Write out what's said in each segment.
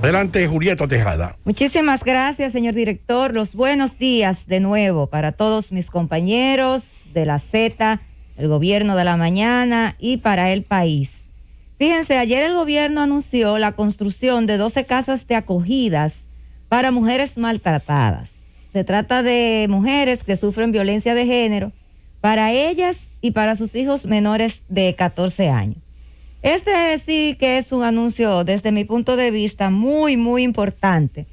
Adelante, Julieta Tejada. Muchísimas gracias, señor director. Los buenos días de nuevo para todos mis compañeros de la Z, el gobierno de la mañana y para el país. Fíjense, ayer el gobierno anunció la construcción de 12 casas de acogidas para mujeres maltratadas. Se trata de mujeres que sufren violencia de género, para ellas y para sus hijos menores de 14 años. Este sí que es un anuncio desde mi punto de vista muy, muy importante,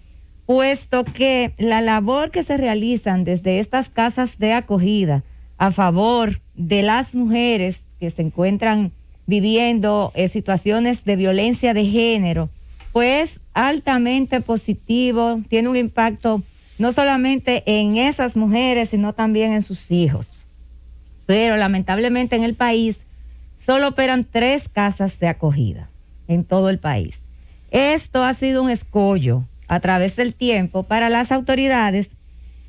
puesto que la labor que se realizan desde estas casas de acogida a favor de las mujeres que se encuentran viviendo situaciones de violencia de género, pues altamente positivo, tiene un impacto no solamente en esas mujeres, sino también en sus hijos. Pero lamentablemente en el país solo operan 3 casas de acogida en todo el país. Esto ha sido un escollo a través del tiempo para las autoridades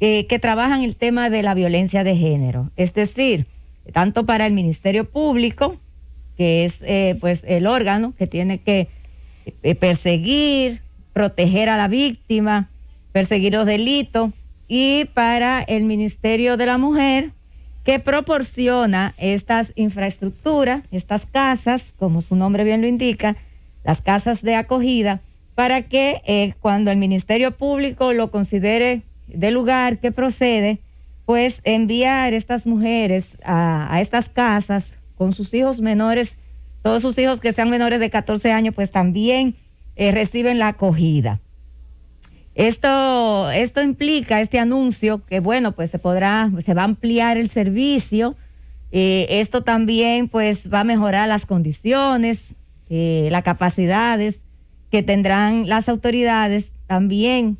que trabajan el tema de la violencia de género. Es decir, tanto para el Ministerio Público, que es pues el órgano que tiene que perseguir, proteger a la víctima, perseguir los delitos, y para el Ministerio de la Mujer, que proporciona estas infraestructuras, estas casas, como su nombre bien lo indica, las casas de acogida, para que cuando el Ministerio Público lo considere de lugar que procede, pues enviar estas mujeres a estas casas con sus hijos menores, todos sus hijos que sean menores de 14 años, pues también reciben la acogida. Esto implica, este anuncio, que bueno, pues se va a ampliar el servicio. Esto también pues va a mejorar las condiciones, las capacidades que tendrán las autoridades también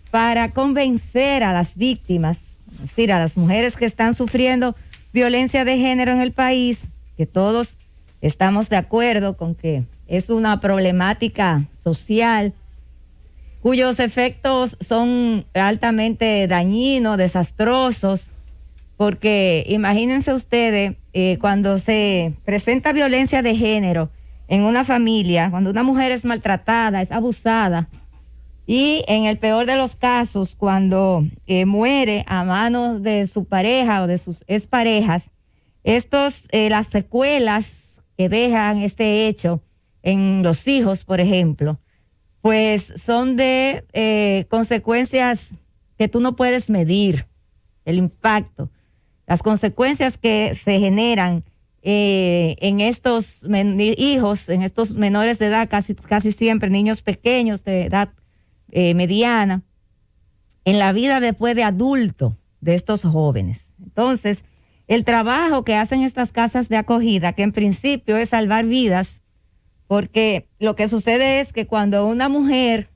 para convencer a las víctimas, es decir, a las mujeres que están sufriendo violencia de género en el país, que todos estamos de acuerdo con que es una problemática social cuyos efectos son altamente dañinos, desastrosos, porque imagínense ustedes, cuando se presenta violencia de género en una familia, cuando una mujer es maltratada, es abusada, y en el peor de los casos, cuando muere a manos de su pareja o de sus exparejas, las secuelas que dejan este hecho en los hijos, por ejemplo, pues son de consecuencias que tú no puedes medir, el impacto, las consecuencias que se generan en estos hijos, en estos menores de edad, casi siempre niños pequeños de edad mediana, en la vida después de adulto de estos jóvenes. Entonces, el trabajo que hacen estas casas de acogida, que en principio es salvar vidas, porque lo que sucede es que cuando una mujer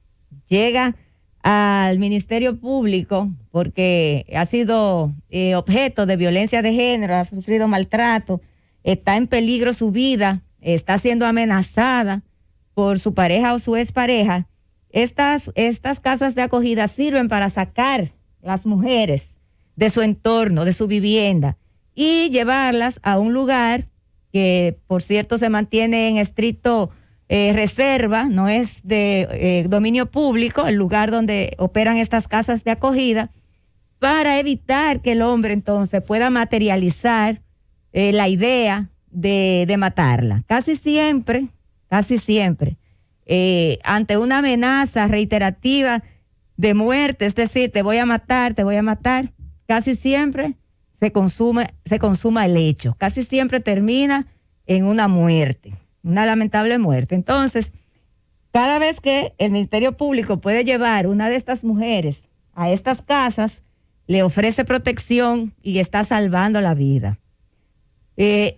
llega al Ministerio Público porque ha sido objeto de violencia de género, ha sufrido maltrato, está en peligro su vida, está siendo amenazada por su pareja o su expareja, estas casas de acogida sirven para sacar las mujeres de su entorno, de su vivienda, y llevarlas a un lugar que por cierto se mantiene en estricto reserva, no es de dominio público, el lugar donde operan estas casas de acogida, para evitar que el hombre entonces pueda materializar la idea de matarla. Casi siempre, ante una amenaza reiterativa de muerte, es decir, te voy a matar, casi siempre se consuma el hecho, casi siempre termina en una muerte, una lamentable muerte. Entonces, cada vez que el Ministerio Público puede llevar una de estas mujeres a estas casas, le ofrece protección y está salvando la vida.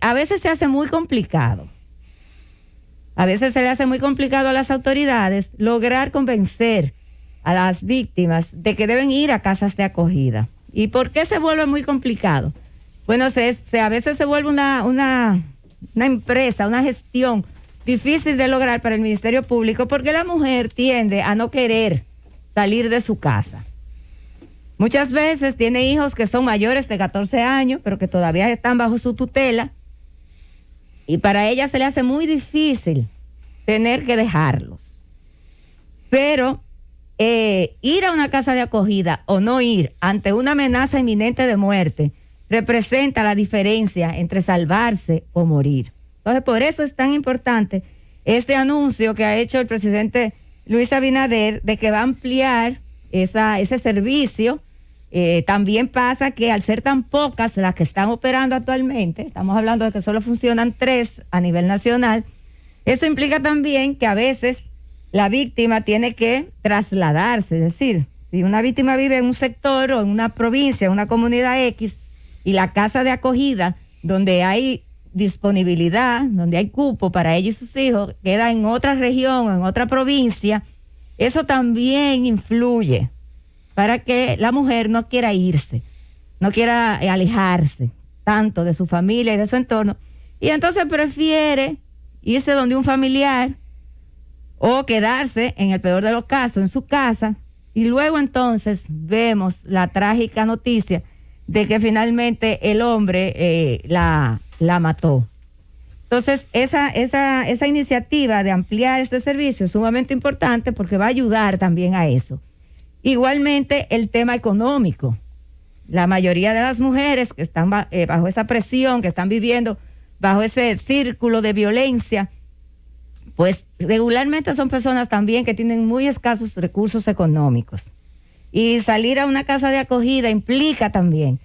A veces se hace muy complicado. A veces se le hace muy complicado a las autoridades lograr convencer a las víctimas de que deben ir a casas de acogida. ¿Y por qué se vuelve muy complicado? Bueno, a veces se vuelve una empresa, una gestión difícil de lograr para el Ministerio Público, porque la mujer tiende a no querer salir de su casa. Muchas veces tiene hijos que son mayores de 14 años, pero que todavía están bajo su tutela, y para ella se le hace muy difícil tener que dejarlos. Pero ir a una casa de acogida o no ir ante una amenaza inminente de muerte representa la diferencia entre salvarse o morir. Entonces, por eso es tan importante este anuncio que ha hecho el presidente Luis Abinader de que va a ampliar ese servicio. También pasa que al ser tan pocas las que están operando actualmente, estamos hablando de que solo funcionan 3 a nivel nacional, eso implica también que a veces la víctima tiene que trasladarse, es decir, si una víctima vive en un sector o en una provincia, en una comunidad X, y la casa de acogida donde hay disponibilidad, donde hay cupo para ella y sus hijos, queda en otra región, en otra provincia, eso también influye para que la mujer no quiera irse, no quiera alejarse tanto de su familia y de su entorno, y entonces prefiere irse donde un familiar o quedarse, en el peor de los casos, en su casa, y luego entonces vemos la trágica noticia de que finalmente el hombre la mató. Entonces, esa iniciativa de ampliar este servicio es sumamente importante porque va a ayudar también a eso. Igualmente, el tema económico. La mayoría de las mujeres que están bajo esa presión, que están viviendo bajo ese círculo de violencia, pues regularmente son personas también que tienen muy escasos recursos económicos. Y salir a una casa de acogida implica también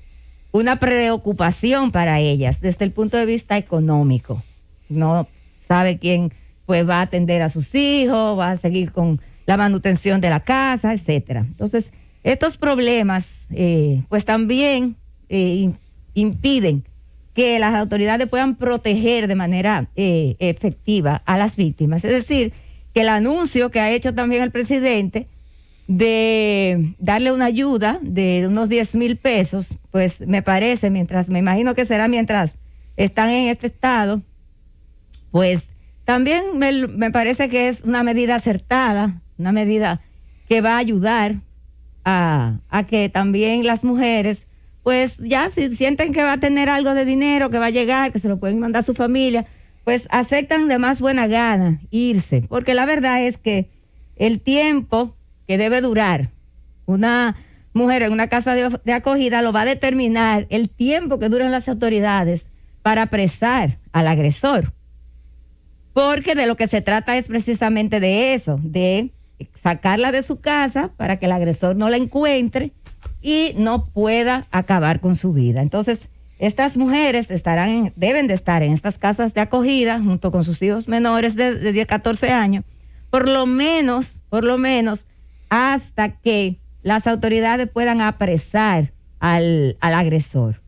una preocupación para ellas desde el punto de vista económico. No sabe quién pues va a atender a sus hijos, va a seguir con la manutención de la casa, etcétera. Entonces, estos problemas pues también impiden que las autoridades puedan proteger de manera efectiva a las víctimas. Es decir, que el anuncio que ha hecho también el presidente de darle una ayuda de unos 10,000 pesos, pues me parece, me imagino que será mientras están en este estado, pues también me parece que es una medida acertada, una medida que va a ayudar a que también las mujeres, pues ya si sienten que va a tener algo de dinero, que va a llegar, que se lo pueden mandar a su familia, pues aceptan de más buena gana irse, porque la verdad es que el tiempo que debe durar una mujer en una casa de acogida lo va a determinar el tiempo que duran las autoridades para apresar al agresor. Porque de lo que se trata es precisamente de eso, de sacarla de su casa para que el agresor no la encuentre y no pueda acabar con su vida. Entonces, estas mujeres deben de estar en estas casas de acogida junto con sus hijos menores de 10, 14 años, por lo menos, hasta que las autoridades puedan apresar al agresor.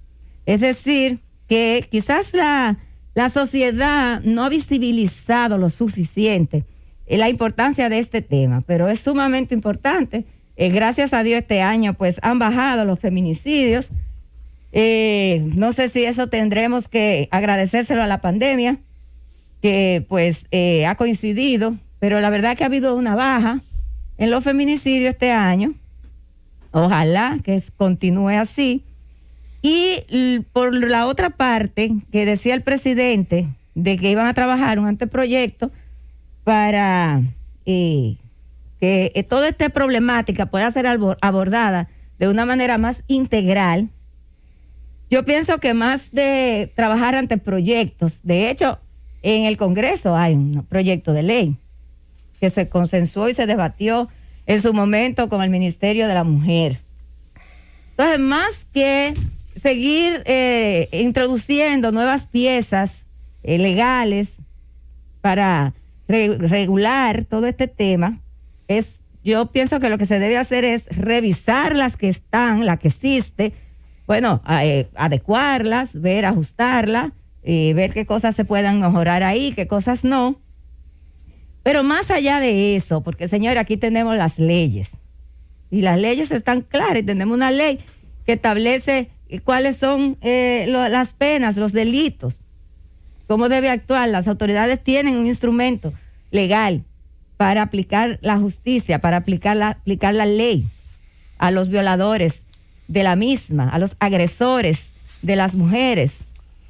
Es decir, que quizás la sociedad no ha visibilizado lo suficiente la importancia de este tema, pero es sumamente importante. Gracias a Dios este año pues han bajado los feminicidios. No sé si eso tendremos que agradecérselo a la pandemia, que pues ha coincidido, pero la verdad que ha habido una baja en los feminicidios este año. Ojalá que continúe así. Y por la otra parte, que decía el presidente de que iban a trabajar un anteproyecto para que toda esta problemática pueda ser abordada de una manera más integral. Yo pienso que más de trabajar anteproyectos, de hecho, en el Congreso hay un proyecto de ley que se consensuó y se debatió en su momento con el Ministerio de la Mujer. Entonces, más que seguir introduciendo nuevas piezas legales para regular todo este tema, yo pienso que lo que se debe hacer es revisar las que existe, bueno, adecuarlas, ajustarlas, ver qué cosas se puedan mejorar ahí, qué cosas no. Pero más allá de eso, porque señora, aquí tenemos las leyes y las leyes están claras y tenemos una ley que establece cuáles son las penas, los delitos, cómo debe actuar. Las autoridades tienen un instrumento legal para aplicar la justicia, para aplicar la ley a los violadores de la misma, a los agresores de las mujeres.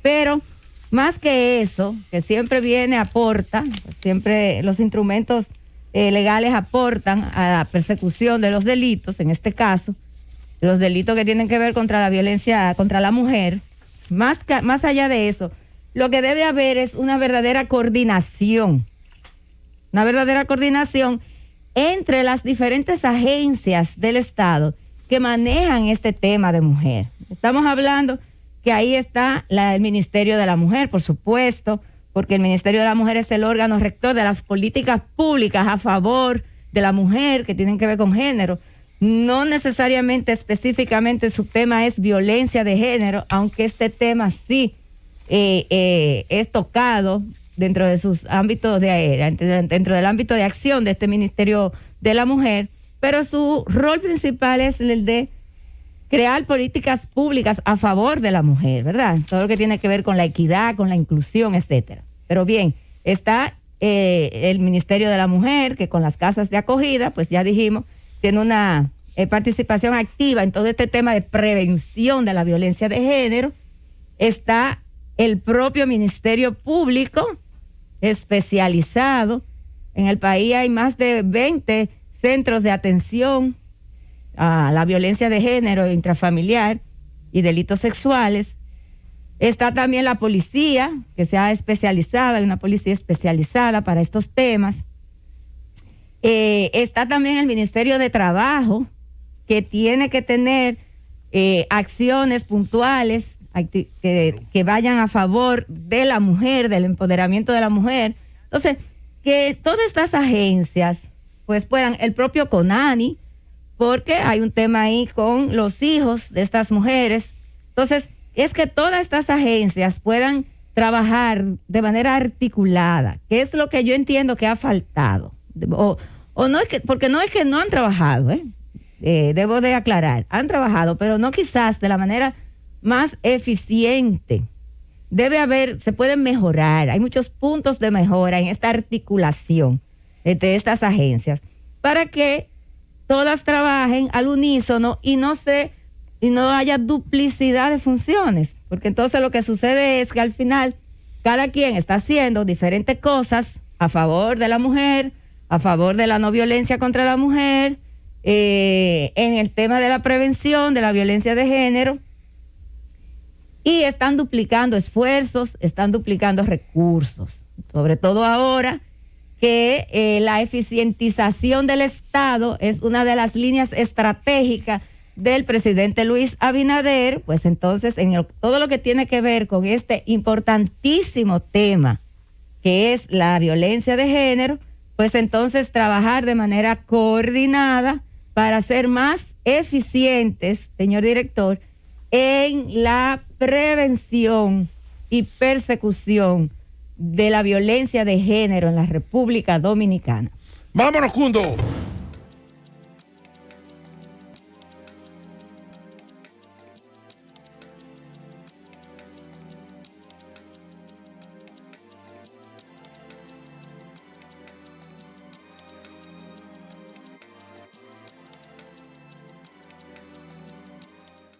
Pero más que eso, que siempre aporta, siempre los instrumentos legales aportan a la persecución de los delitos, en este caso, los delitos que tienen que ver contra la violencia contra la mujer. Más allá de eso, lo que debe haber es una verdadera coordinación entre las diferentes agencias del Estado que manejan este tema de mujer. Estamos hablando que ahí está el Ministerio de la Mujer, por supuesto, porque el Ministerio de la Mujer es el órgano rector de las políticas públicas a favor de la mujer que tienen que ver con género. No necesariamente específicamente su tema es violencia de género, aunque este tema sí es tocado dentro de sus ámbitos dentro del ámbito de acción de este Ministerio de la Mujer, pero su rol principal es el de crear políticas públicas a favor de la mujer, ¿verdad? Todo lo que tiene que ver con la equidad, con la inclusión, etcétera. Pero bien, está el Ministerio de la Mujer, que con las casas de acogida, pues ya dijimos, tiene una participación activa en todo este tema de prevención de la violencia de género. Está el propio Ministerio Público especializado. En el país hay más de 20 centros de atención a la violencia de género intrafamiliar y delitos sexuales. Está también la policía, que se ha especializado, hay una policía especializada para estos temas. Está también el Ministerio de Trabajo, que tiene que tener acciones puntuales que vayan a favor de la mujer, del empoderamiento de la mujer. Entonces, que todas estas agencias pues puedan, el propio CONANI, porque hay un tema ahí con los hijos de estas mujeres. Entonces, es que todas estas agencias puedan trabajar de manera articulada, que es lo que yo entiendo que ha faltado. O no es que, porque no es que no han trabajado, debo de aclarar, han trabajado, pero no quizás de la manera más eficiente. Se pueden mejorar, hay muchos puntos de mejora en esta articulación de estas agencias, para que todas trabajen al unísono y no haya duplicidad de funciones, porque entonces lo que sucede es que al final cada quien está haciendo diferentes cosas a favor de la mujer, a favor de la no violencia contra la mujer, en el tema de la prevención de la violencia de género, y están duplicando esfuerzos, están duplicando recursos, sobre todo ahora que la eficientización del Estado es una de las líneas estratégicas del presidente Luis Abinader. Pues entonces todo lo que tiene que ver con este importantísimo tema que es la violencia de género, pues entonces trabajar de manera coordinada para ser más eficientes, señor director, en la prevención y persecución de la violencia de género en la República Dominicana. Vámonos, Cundo.